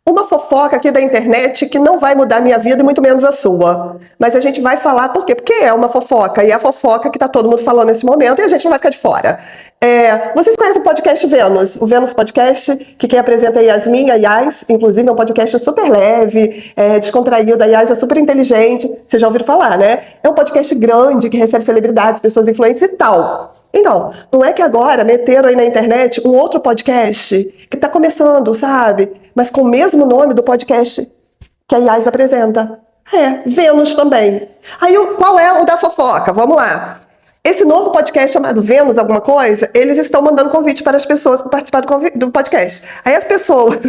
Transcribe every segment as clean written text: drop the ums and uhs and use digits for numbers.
Uma fofoca aqui da internet que não vai mudar a minha vida e muito menos a sua. Mas a gente vai falar por quê? Porque é uma fofoca, e é a fofoca que tá todo mundo falando nesse momento, e a gente não vai ficar de fora. Vocês conhecem o podcast Vênus? O Vênus Podcast, que quem apresenta é Yasmin, a Yas, inclusive é um podcast super leve, descontraído, a Yas é super inteligente, vocês já ouviram falar, né? É um podcast grande, que recebe celebridades, pessoas influentes e tal. Então, não é que agora meteram aí na internet um outro podcast que tá começando, sabe? Mas com o mesmo nome do podcast que a Yas apresenta. Vênus também. Aí, qual é o da fofoca? Vamos lá. Esse novo podcast chamado Vênus alguma coisa, eles estão mandando convite para as pessoas para participar do podcast. Aí as pessoas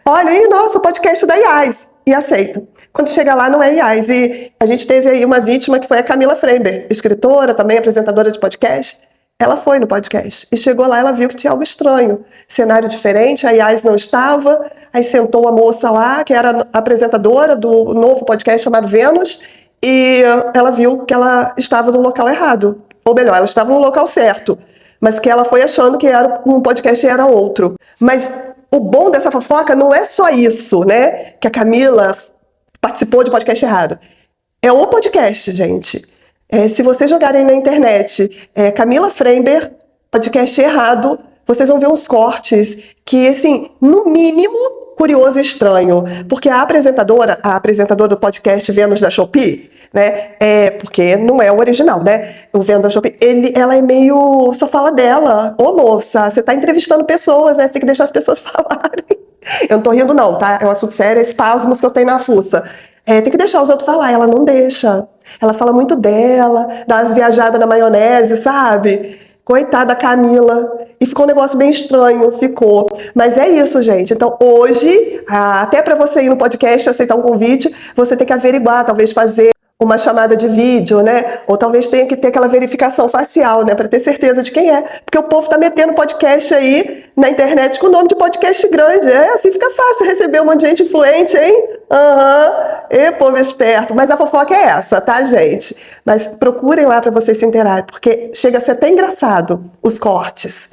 olham aí, nossa, o podcast da Yas, e aceitam. Quando chega lá, não é Yas. E a gente teve aí uma vítima que foi a Camila Frember, escritora, também apresentadora de podcast. Ela foi no podcast e chegou lá, ela viu que tinha algo estranho, cenário diferente, a Yas não estava, aí sentou a moça lá, que era apresentadora do novo podcast chamado Vênus, e ela viu que ela estava no local errado, ou melhor, ela estava no local certo, mas que ela foi achando que era um podcast e era outro. Mas o bom dessa fofoca não é só isso, né, que a Camila participou de podcast errado. É o podcast, gente. Se vocês jogarem na internet Camila Frember, podcast errado, vocês vão ver uns cortes que, assim, no mínimo, curioso e estranho. Porque a apresentadora do podcast Vênus da Shopee, né? Porque não é o original, né? O Vênus da Shopee, ela é meio... só fala dela. Ô, moça, você tá entrevistando pessoas, né? Você tem que deixar as pessoas falarem. Eu não tô rindo, não, tá? É um assunto sério, espasmos que eu tenho na fuça. Tem que deixar os outros falar, ela não deixa. Ela fala muito dela, dá as viajadas na maionese, sabe? Coitada da Camila. E ficou um negócio bem estranho, ficou. Mas é isso, gente. Então, hoje, até para você ir no podcast, aceitar um convite, você tem que averiguar, talvez fazer uma chamada de vídeo, né? Ou talvez tenha que ter aquela verificação facial, né? Para ter certeza de quem é. Porque o povo tá metendo podcast aí na internet com o nome de podcast grande. Assim fica fácil receber um monte de gente influente, hein? Povo esperto. Mas a fofoca é essa, tá, gente? Mas procurem lá para vocês se interarem, porque chega a ser até engraçado os cortes.